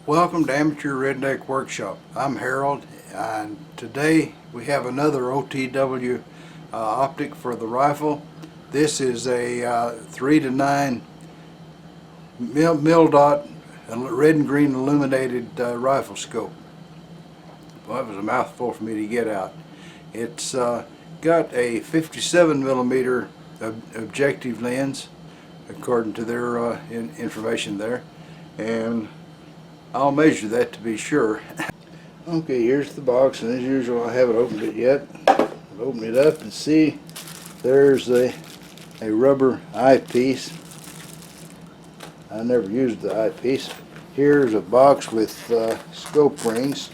Welcome to Amateur Redneck Workshop. I'm Harold, and today we have another OTW optic for the rifle. This is a 3 to 9 mil dot red and green illuminated rifle scope. Well, that was a mouthful for me to get out. It's got a 57 millimeter objective lens, according to their information there, and I'll measure that to be sure. Okay, here's the box, and as usual I haven't opened it yet. I'll open it up and see. There's a rubber eyepiece. I never used the eyepiece. Here's a box with scope rings,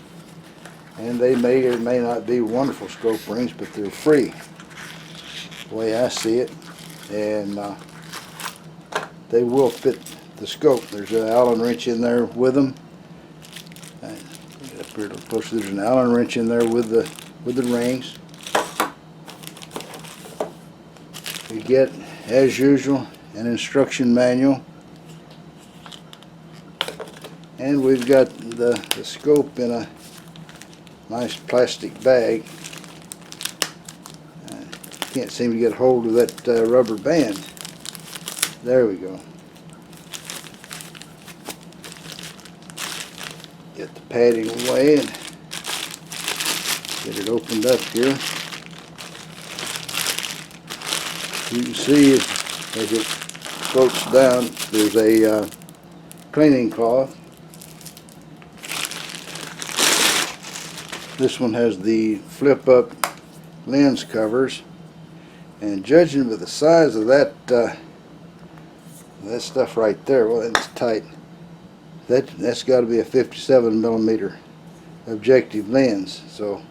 and they may or may not be wonderful scope rings, but they're free, the way I see it, and they will fit the scope. There's an Allen wrench in there with them. Up here to push. There's an Allen wrench in there with the rings. You get, as usual, an instruction manual, and we've got the scope in a nice plastic bag. Can't seem to get hold of that rubber band. There we go. Get the padding away and get it opened up here. You can see as it floats down, there's a cleaning cloth. This one has the flip up lens covers, and judging by the size of that stuff right there, well, it's tight. That's got to be a 57 millimeter objective lens, so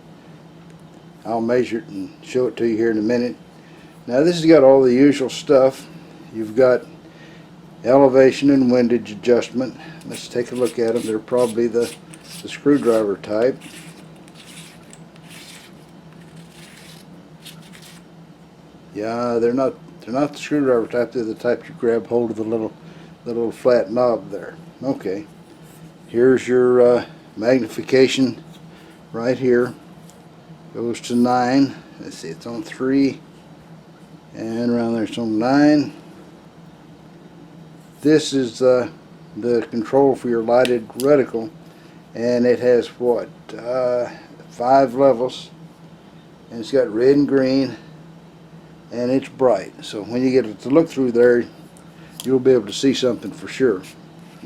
I'll measure it and show it to you here in a minute. Now this has got all the usual stuff. You've got elevation and windage adjustment. Let's take a look at them. They're probably the screwdriver type. Yeah, they're not the screwdriver type. They're the type you grab hold of the little flat knob there. Okay, here's your magnification right here. Goes to 9. Let's see, it's on 3, and around there it's on 9. This is the control for your lighted reticle, and it has what, 5 levels, and it's got red and green, and it's bright. So when you get to look through there, you'll be able to see something for sure.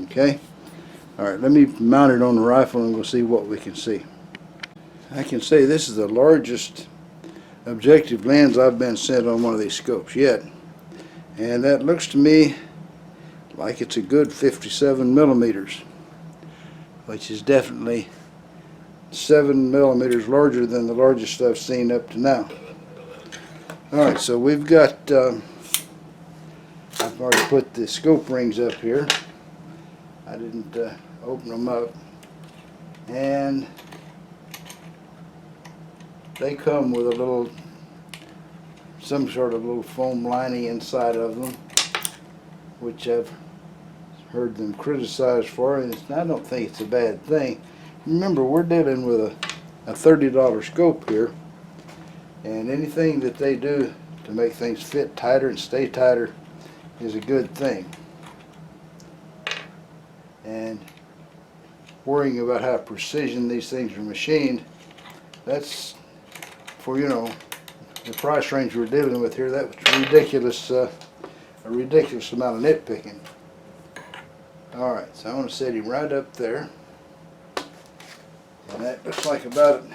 Okay? Alright, let me mount it on the rifle and we'll see what we can see. I can say this is the largest objective lens I've been sent on one of these scopes yet. And that looks to me like it's a good 57 millimeters, which is definitely 7 millimeters larger than the largest I've seen up to now. Alright, so we've got, I've already put the scope rings up here. I didn't open them up, and they come with a little, some sort of little foam lining inside of them, which I've heard them criticized for, and I don't think it's a bad thing. Remember, we're dealing with a $30 scope here, and anything that they do to make things fit tighter and stay tighter is a good thing. And worrying about how precision these things are machined, that's, for, you know, the price range we're dealing with here, that was ridiculous, a ridiculous amount of nitpicking. Alright, so I'm going to set him right up there, and that looks like about it.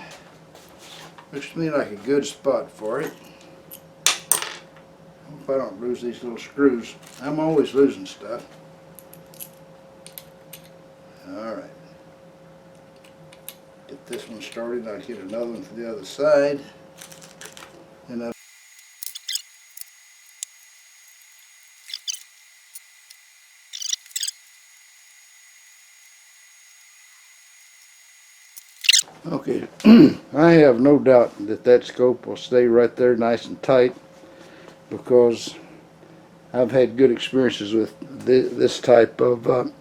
Looks to me like a good spot for it. Hope I don't lose these little screws. I'm always losing stuff. Alright. Get this one started. I'll get another one for the other side. And okay, I have no doubt that scope will stay right there nice and tight, because I've had good experiences with this type of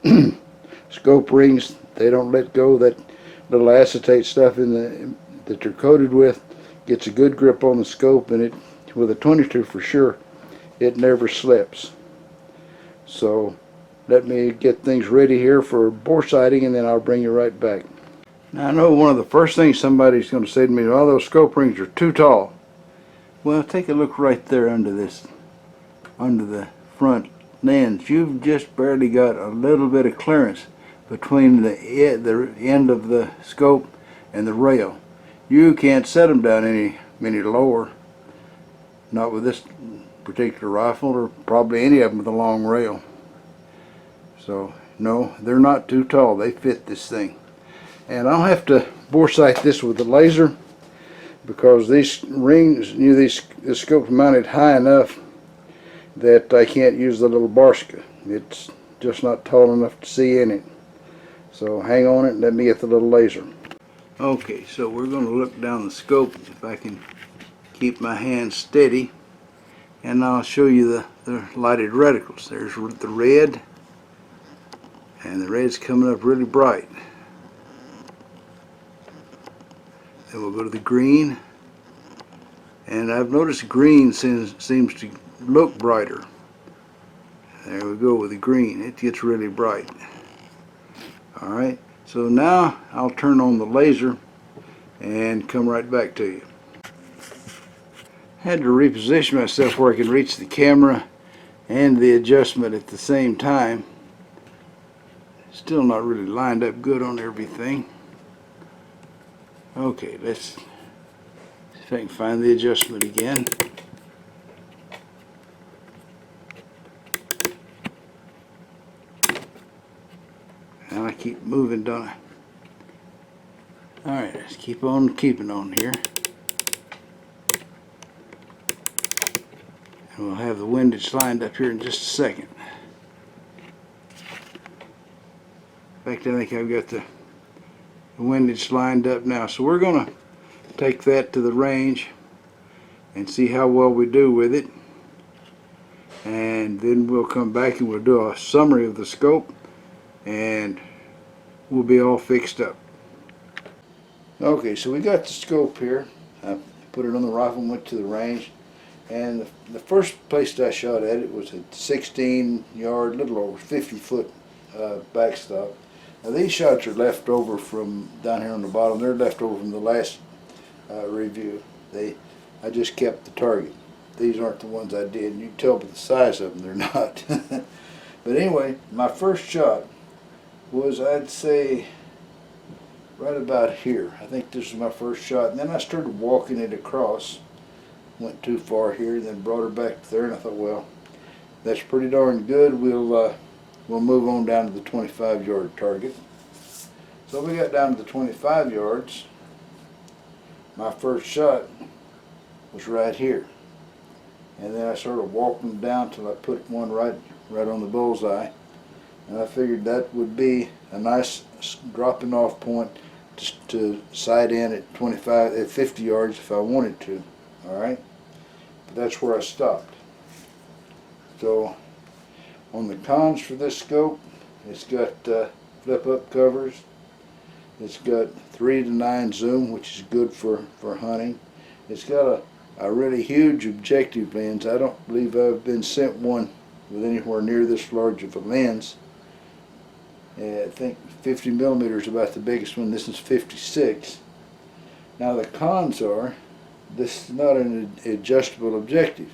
scope rings. they don't let go. That little acetate stuff in that they're coated with gets a good grip on the scope, and it with a 22 for sure, it never slips. So let me get things ready here for bore sighting, and then I'll bring you right back. Now, I know one of the first things somebody's going to say to me, "Oh, those scope rings are too tall." Well, take a look right there under this, under the front lens. You've just barely got a little bit of clearance between the end of the scope and the rail. You can't set them down any lower. Not with this particular rifle, or probably any of them with a long rail. So no, they're not too tall. They fit this thing. And I'll have to bore sight this with the laser, because these rings, this scope's mounted high enough that I can't use the little Barska. It's just not tall enough to see in it. So hang on it and let me get the little laser. Okay, so we're going to look down the scope if I can keep my hand steady, and I'll show you the lighted reticles. There's the red, and the red's coming up really bright. Then we'll go to the green, and I've noticed green seems to look brighter. There we go with the green. It gets really bright. Alright, so now I'll turn on the laser and come right back to you. Had to reposition myself where I can reach the camera and the adjustment at the same time. Still not really lined up good on everything. Okay, let's see if I can find the adjustment again. Now I keep moving, don't I? Alright, let's keep on keeping on here. And we'll have the windage lined up here in just a second. In fact, I think I've got the windage lined up now. So we're going to take that to the range and see how well we do with it. And then we'll come back and we'll do a summary of the scope, and we'll be all fixed up. Okay, so we got the scope here. I put it on the rifle and went to the range. And the first place that I shot at it was a 16-yard, little over 50-foot backstop. Now these shots are left over from down here on the bottom. They're left over from the last review. I just kept the target. These aren't the ones I did. You can tell by the size of them they're not. But anyway, my first shot was, I'd say, right about here. I think this was my first shot. And then I started walking it across. Went too far here, then brought her back to there, and I thought, well, that's pretty darn good. We'll move on down to the 25-yard target. So we got down to the 25 yards. My first shot was right here, and then I started walking down till I put one right on the bullseye, and I figured that would be a nice dropping off point to sight in at 50 yards if I wanted to. All right, but that's where I stopped. So on the cons for this scope, it's got flip up covers. It's got 3 to 9 zoom, which is good for hunting. It's got a really huge objective lens. I don't believe I've been sent one with anywhere near this large of a lens. I think 50 millimeters is about the biggest one. This is 56. Now the cons are, this is not an adjustable objective.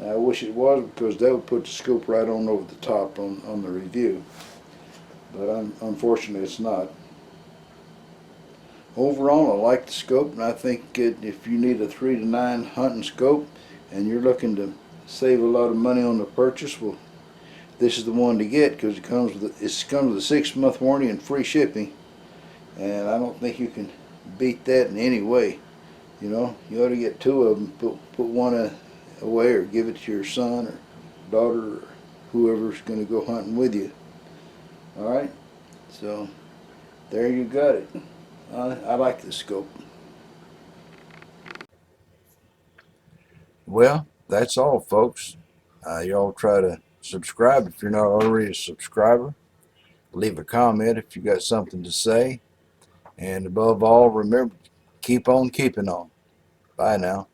I wish it was, because that would put the scope right on over the top on the review. But unfortunately it's not. Overall, I like the scope, and I think if you need a 3 to 9 hunting scope and you're looking to save a lot of money on the purchase, well, this is the one to get, because it comes with a 6-month warranty and free shipping, and I don't think you can beat that in any way. You know, you ought to get 2 of them, put one away, or give it to your son or daughter or whoever's going to go hunting with you. Alright, so there you got it. I like this scope. Well, that's all, folks. Y'all try to subscribe if you're not already a subscriber. Leave a comment if you got something to say. And above all, remember, keep on keeping on. Bye now.